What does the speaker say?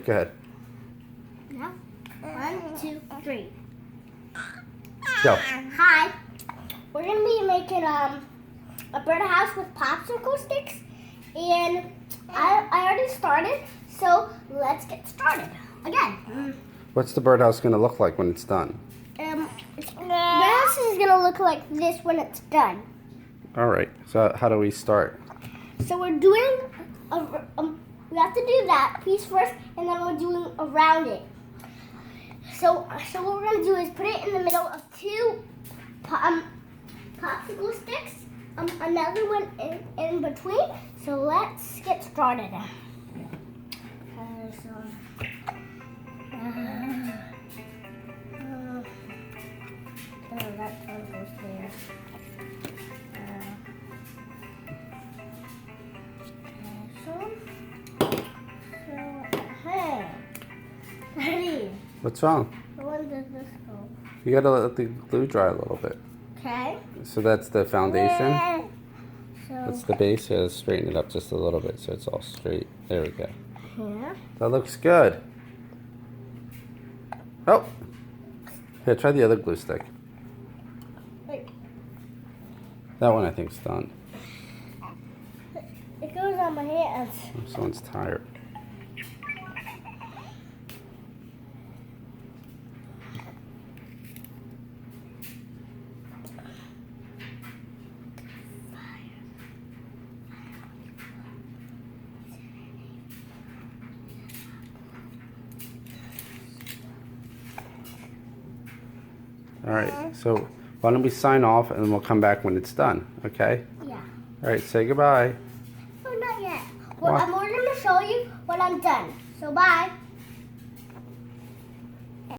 Go ahead. No. 1, 2, 3. Go. Hi. We're gonna be making a birdhouse with popsicle sticks, and I already started. So let's get started again. What's the birdhouse going to look like when it's done? Birdhouse is gonna look like this when it's done. All right. So how do we start? So we're doing we have to do that piece first, and then we're doing around it. So what we're gonna do is put it in the middle of two popsicle sticks. Another one in between. So let's get started. That one goes there. Ready. What's wrong? Where does this go? You got to let the glue dry a little bit. Okay. So that's the foundation. So That's the base. Yeah, let's straighten it up just a little bit so it's all straight. There we go. here. That looks good. Oh. Here, try the other glue stick. Wait. That one I think's done. It goes on my hands. Someone's tired. All right, so why don't we sign off and we'll come back when it's done, okay? Yeah. All right, say goodbye. Oh, not yet. Well, What? I'm going to show you when I'm done. So bye.